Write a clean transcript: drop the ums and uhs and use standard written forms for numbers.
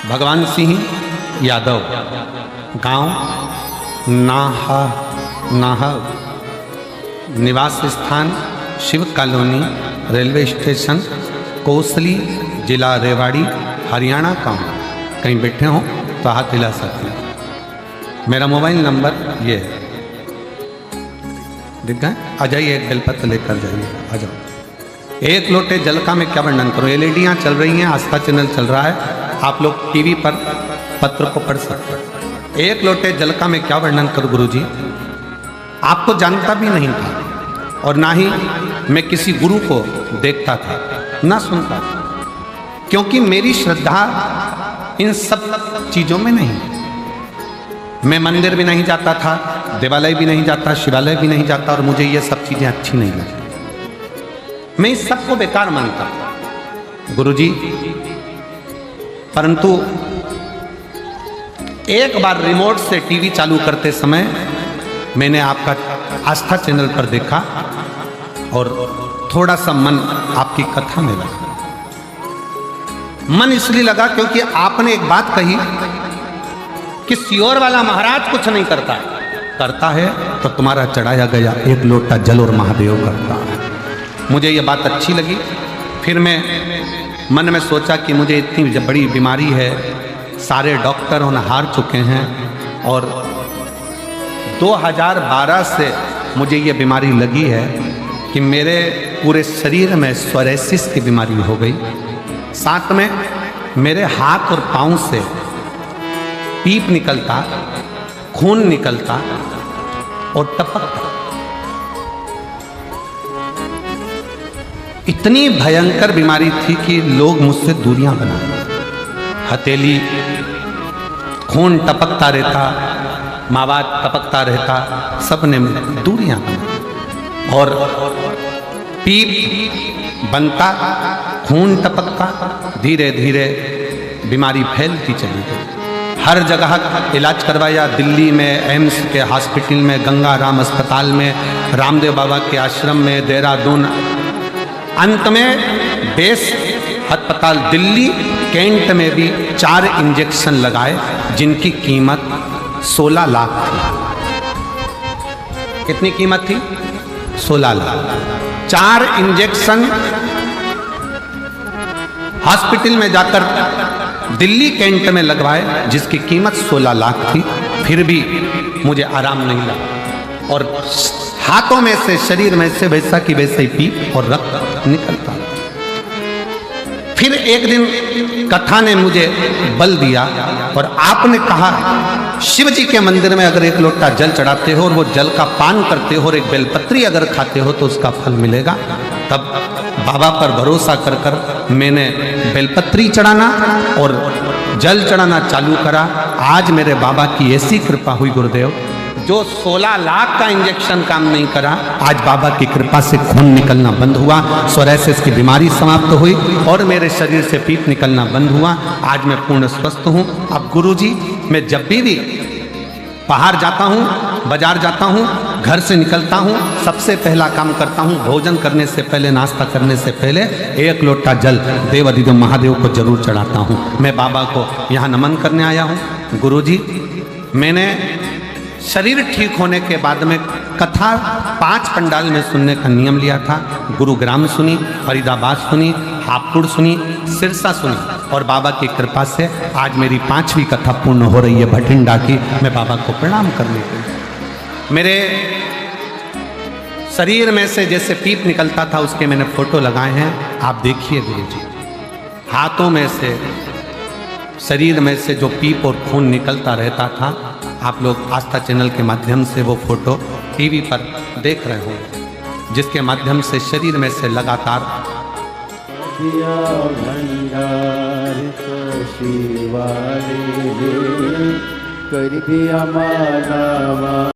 भगवान सिंह यादव, गांव नाहा, निवास स्थान Shiv colony, railway station Kosli, जिला रेवाड़ी, हरियाणा का हूँ। कहीं बैठे हों तो हाथ हिला सकते हैं। मेरा मोबाइल नंबर ये है, दिख गए? आ जाइए, एक बेलपत्र लेकर जाइए, आ जाओ। एक लोटे जल का मैं क्या वर्णन करूँ, एलईडियाँ चल रही हैं, आस्था चैनल चल रहा है, आप लोग टीवी पर पत्र को पढ़ सकते हैं। एक लोटे जल का मैं क्या वर्णन करूँ गुरुजी, आपको जानता भी नहीं था और ना ही मैं किसी गुरु को देखता था, ना सुनता था, क्योंकि मेरी श्रद्धा इन सब चीजों में नहीं। मैं मंदिर भी नहीं जाता था, देवालय भी नहीं जाता, शिवालय भी नहीं जाता, और मुझे ये सब चीजें अच्छी नहीं लगती। मैं इस सब को बेकार मानता गुरुजी। परंतु एक बार रिमोट से टीवी चालू करते समय मैंने आपका आस्था चैनल पर देखा और थोड़ा सा मन आपकी कथा में लगा। मन इसलिए लगा क्योंकि आपने एक बात कही कि सियोर वाला महाराज कुछ नहीं करता, करता है तो तुम्हारा चढ़ाया गया एक लोटा जल और महादेव करता है। मुझे ये बात अच्छी लगी। फिर मैं मन में सोचा कि मुझे इतनी बड़ी बीमारी है, सारे डॉक्टर हार चुके हैं, और 2012 से मुझे ये बीमारी लगी है कि मेरे पूरे शरीर में सोरायसिस की बीमारी हो गई। साथ में मेरे हाथ और पाँव से पीप निकलता, खून निकलता और टपकता। इतनी भयंकर बीमारी थी कि लोग मुझसे दूरियां बना, हथेली, खून टपकता रहता, मावाद टपकता रहता, सबने दूरियां बना, और पीप बनता, खून टपकता, धीरे धीरे बीमारी फैलती चली गई। हर जगह इलाज करवाया, दिल्ली में एम्स के हॉस्पिटल में, गंगा राम अस्पताल में, रामदेव बाबा के आश्रम में, देहरादून, अंत में बेस अस्पताल दिल्ली कैंट में भी 4 इंजेक्शन लगाए जिनकी कीमत 16 लाख थी। कितनी कीमत थी? 16 लाख। 4 इंजेक्शन हॉस्पिटल में जाकर दिल्ली कैंट में लगवाए जिसकी कीमत 16 लाख थी। फिर भी मुझे आराम नहीं लगा, और हाथों में से, शरीर में से वैसा की वैसे ही पीप और रक्त निकलता। फिर एक दिन कथा ने मुझे बल दिया और आपने कहा, शिव जी के मंदिर में अगर एक लोटा जल चढ़ाते हो और वो जल का पान करते हो और एक बेलपत्री अगर खाते हो तो उसका फल मिलेगा। तब बाबा पर भरोसा कर कर मैंने बेलपत्री चढ़ाना और जल चढ़ाना चालू करा। आज मेरे बाबा की ऐसी कृपा हुई गुरुदेव, जो 16 लाख का इंजेक्शन काम नहीं करा, आज बाबा की कृपा से खून निकलना बंद हुआ, सोरायसिस की बीमारी समाप्त हुई और मेरे शरीर से पीप निकलना बंद हुआ। आज मैं पूर्ण स्वस्थ हूँ। अब गुरुजी, मैं जब भी बाहर जाता हूँ, बाजार जाता हूँ, घर से निकलता हूँ, सबसे पहला काम करता हूँ, भोजन करने से पहले, नाश्ता करने से पहले एक लोटा जल देव अधिदेव महादेव को जरूर चढ़ाता हूँ। मैं बाबा को यहाँ नमन करने आया हूँ। गुरुजी, मैंने शरीर ठीक होने के बाद में कथा 5 पंडाल में सुनने का नियम लिया था। गुरुग्राम सुनी, फरीदाबाद सुनी, हापुड़ सुनी, सिरसा सुनी, और बाबा की कृपा से आज मेरी 5वीं कथा पूर्ण हो रही है भटिंडा की। मैं बाबा को प्रणाम करने के लिए, मेरे शरीर में से जैसे पीप निकलता था उसके मैंने फोटो लगाए हैं, आप देखिए गुरुजी। हाथों में से, शरीर में से जो पीप और खून निकलता रहता था, आप लोग आस्था चैनल के माध्यम से वो फोटो टीवी पर देख रहे होंगे, जिसके माध्यम से शरीर में से लगातार कर दिया मानवा।